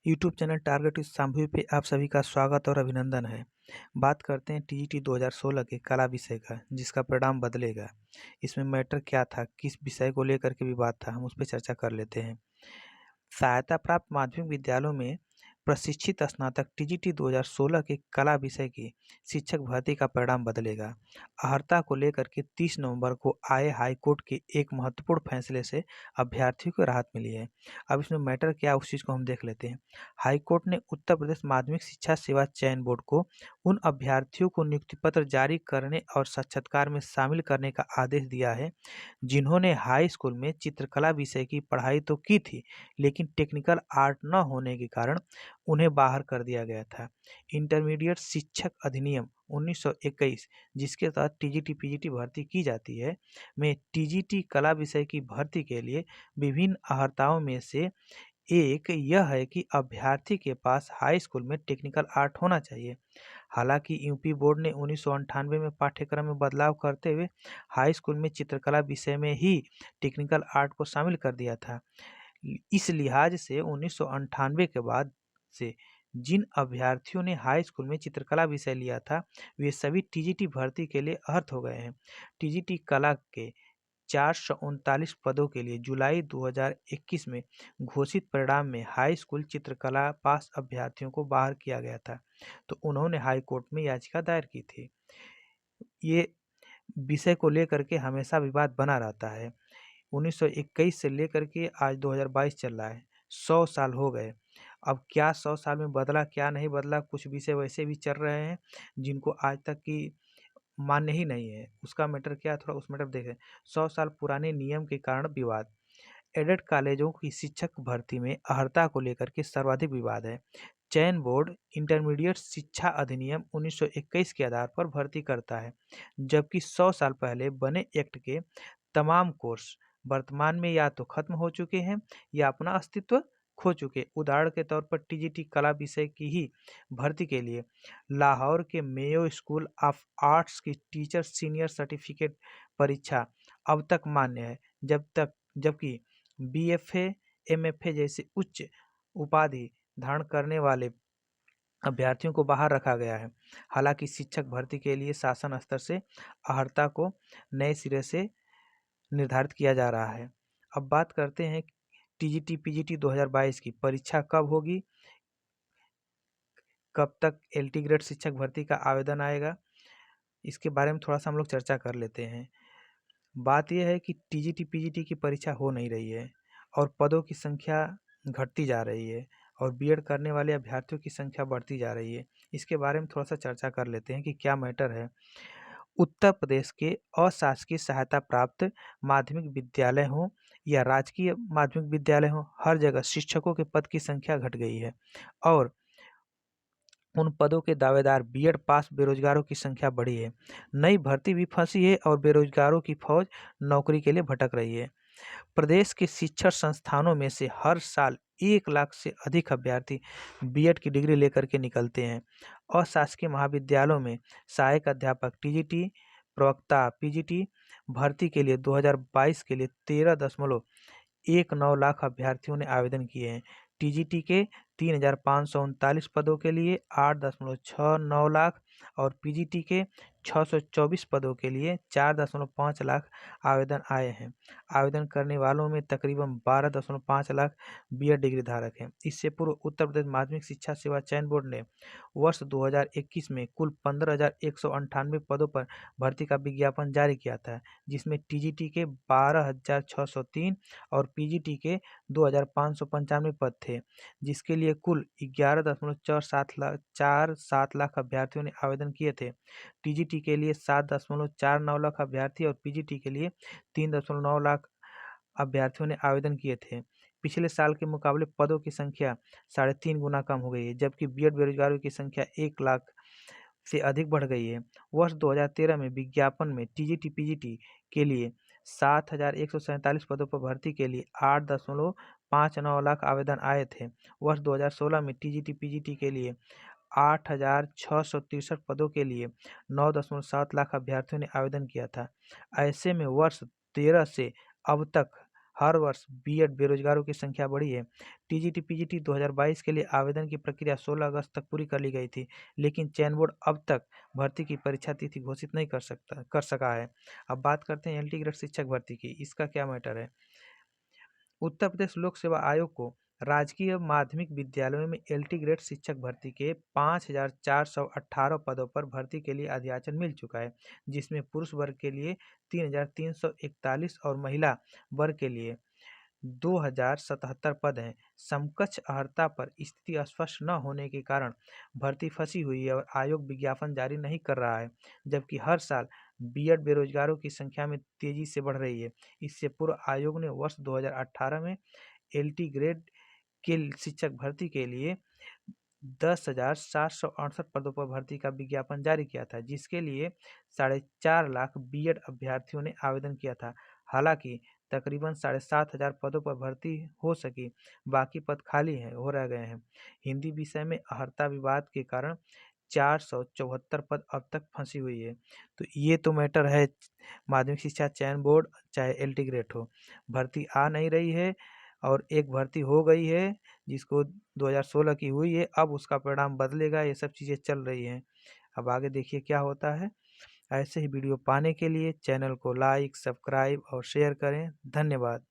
YouTube channel target with Shambhavi पे आप सभी का स्वागत और अभिनंदन है। बात करते हैं टीजीटी 2016 के कला विषय का, जिसका परिणाम बदलेगा। इसमें मैटर क्या था, किस विषय को लेकर के विवाद था, हम उस पर चर्चा कर लेते हैं। सहायता प्राप्त माध्यमिक विद्यालयों में प्रशिक्षित स्नातक टीजीटी 2016 के कला विषय की शिक्षक भर्ती का परिणाम बदलेगा। अर्हता को लेकर के 30 नवंबर को आए हाईकोर्ट के एक महत्वपूर्ण फैसले से अभ्यर्थियों को राहत मिली है। अब इसमें मैटर क्या, उस चीज़ को हम देख लेते हैं। हाईकोर्ट ने उत्तर प्रदेश माध्यमिक शिक्षा सेवा चयन बोर्ड को उन अभ्यर्थियों को नियुक्ति पत्र जारी करने और साक्षात्कार में शामिल करने का आदेश दिया है जिन्होंने हाई स्कूल में चित्रकला विषय की पढ़ाई तो की थी, लेकिन टेक्निकल आर्ट न होने के कारण उन्हें बाहर कर दिया गया था। इंटरमीडिएट शिक्षक अधिनियम 1921, जिसके तहत टीजीटी पीजीटी भर्ती की जाती है, में टीजीटी कला विषय की भर्ती के लिए विभिन्न अर्हताओं में से एक यह है कि अभ्यर्थी के पास हाई स्कूल में टेक्निकल आर्ट होना चाहिए। हालांकि यूपी बोर्ड ने 1998 में पाठ्यक्रम में बदलाव करते हुए हाई स्कूल में चित्रकला विषय में ही टेक्निकल आर्ट को शामिल कर दिया था। इस लिहाज से 1998 के बाद से जिन अभ्यर्थियों ने हाई स्कूल में चित्रकला विषय लिया था, वे सभी टीजीटी भर्ती के लिए अर्ह हो गए हैं। टीजीटी कला के 439 पदों के लिए जुलाई 2021 में घोषित परिणाम में हाई स्कूल चित्रकला पास अभ्यर्थियों को बाहर किया गया था, तो उन्होंने हाई कोर्ट में याचिका दायर की थी। ये विषय को लेकर के हमेशा विवाद बना रहता है। 1921 से लेकर के आज 2022 चल रहा है, 100 साल हो गए। अब क्या 100 साल में बदला, क्या नहीं बदला, कुछ विषय वैसे भी चल रहे हैं जिनको आज तक की मान्य ही नहीं है। उसका मैटर क्या है, थोड़ा उस मैटर देखें। 100 साल पुराने नियम के कारण विवाद। एडेड कॉलेजों की शिक्षक भर्ती में अर्हता को लेकर के सर्वाधिक विवाद है। चयन बोर्ड इंटरमीडिएट शिक्षा अधिनियम 1921 के आधार पर भर्ती करता है, जबकि 100 साल पहले बने एक्ट के तमाम कोर्स वर्तमान में या तो खत्म हो चुके हैं या अपना अस्तित्व खो चुके। उदाहरण के तौर पर टीजीटी कला विषय की ही भर्ती के लिए लाहौर के मेयो स्कूल ऑफ आर्ट्स की टीचर सीनियर सर्टिफिकेट परीक्षा अब तक मान्य है, जबकि बीएफए, एमएफए जैसे उच्च उपाधि धारण करने वाले अभ्यर्थियों को बाहर रखा गया है। हालांकि शिक्षक भर्ती के लिए शासन स्तर से अर्हता को नए सिरे से निर्धारित किया जा रहा है। अब बात करते हैं टीजीटी पीजीटी 2022 की परीक्षा कब होगी, कब तक एलटी ग्रेड शिक्षक भर्ती का आवेदन आएगा, इसके बारे में थोड़ा सा हम लोग चर्चा कर लेते हैं। बात यह है कि टीजीटी पीजीटी की परीक्षा हो नहीं रही है और पदों की संख्या घटती जा रही है और बीएड करने वाले अभ्यर्थियों की संख्या बढ़ती जा रही है। इसके बारे में थोड़ा सा चर्चा कर लेते हैं कि क्या मैटर है। उत्तर प्रदेश के अशासकीय सहायता प्राप्त माध्यमिक विद्यालय हों या राजकीय माध्यमिक विद्यालय हों, हर जगह शिक्षकों के पद की संख्या घट गई है और उन पदों के दावेदार बीएड पास बेरोजगारों की संख्या बढ़ी है। नई भर्ती भी फंसी है और बेरोजगारों की फौज नौकरी के लिए भटक रही है। प्रदेश के शिक्षण संस्थानों में से हर साल 1 लाख से अधिक अभ्यर्थी बीएड की डिग्री लेकर के निकलते हैं। अशासकीय महाविद्यालयों में सहायक अध्यापक टीजीटी, प्रवक्ता पीजीटी भर्ती के लिए 2022 के लिए 13.19 लाख अभ्यर्थियों ने आवेदन किए हैं। टीजीटी के 3,539 पदों के लिए 8.69 लाख और पीजीटी के 624 पदों के लिए 4.5 लाख आवेदन आए हैं। आवेदन करने वालों में तकरीबन 12.5 लाख बीएड डिग्री धारक हैं। इससे पूर्व उत्तर प्रदेश माध्यमिक शिक्षा सेवा चयन बोर्ड ने वर्ष 2021 में कुल 15,198 पदों पर भर्ती का विज्ञापन जारी किया था, जिसमें टीजीटी के 12,603 और पीजीटी के 2,595 पद थे, जिसके लिए कुल 11.47 लाख अभ्यर्थियों ने आवेदन किए थे। टीजीटी के लिए 7.49 लाख अभ्यर्थी और पीजीटी के लिए 3.9 लाख अभ्यर्थियों ने आवेदन किए थे। पिछले साल के मुकाबले पदों की संख्या 3.5 गुना कम हो गई है, जबकि बीएड बेरोजगारों की संख्या 1 लाख से अधिक बढ़ गई है। वर्ष 2013 में विज्ञापन में टीजीटी पीजीटी के लिए 7,147 पदों पर भर्ती के लिए 8.59 लाख आवेदन आए थे। वर्ष 2016 में टीजीटी पीजीटी के लिए 8,663 पदों के लिए 9.7 लाख अभ्यर्थियों ने आवेदन किया था। ऐसे में वर्ष 13 से अब तक हर वर्ष बीएड बेरोजगारों की संख्या बढ़ी है। टीजीटी पीजीटी 2022 के लिए आवेदन की प्रक्रिया 16 अगस्त तक पूरी कर ली गई थी, लेकिन चयन बोर्ड अब तक भर्ती की परीक्षा तिथि घोषित नहीं कर सका है। अब बात करते हैं एलटी ग्रेड शिक्षक भर्ती की। इसका क्या मैटर है? उत्तर प्रदेश लोक सेवा आयोग को राजकीय माध्यमिक विद्यालयों में एलटी ग्रेड शिक्षक भर्ती के 5,418 पदों पर भर्ती के लिए अधियाचन मिल चुका है, जिसमें पुरुष वर्ग के लिए 3,341 और महिला वर्ग के लिए 2,077 पद हैं। समकक्ष अर्हता पर स्थिति स्पष्ट न होने के कारण भर्ती फंसी हुई है और आयोग विज्ञापन जारी नहीं कर रहा है, जबकि हर साल बीएड बेरोजगारों की संख्या में तेजी से बढ़ रही है। इससे पूर्व आयोग ने वर्ष 2018 में एलटी ग्रेड के शिक्षक भर्ती के लिए 10,768 पदों पर भर्ती का विज्ञापन जारी किया था, जिसके लिए 4.5 लाख बीएड अभ्यर्थियों ने आवेदन किया था। हालांकि तकरीबन 7,500 पदों पर भर्ती हो सकी, बाकी पद खाली हो रह गए हैं। हिंदी विषय में अर्हता विवाद के कारण 474 पद अब तक फंसी हुई है। तो ये तो मैटर है माध्यमिक शिक्षा चयन बोर्ड चाहे एलटी ग्रेड हो, भर्ती आ नहीं रही है और एक भर्ती हो गई है जिसको 2016 की हुई है, अब उसका परिणाम बदलेगा, ये सब चीज़ें चल रही हैं। अब आगे देखिए क्या होता है। ऐसे ही वीडियो पाने के लिए चैनल को लाइक, सब्सक्राइब और शेयर करें। धन्यवाद।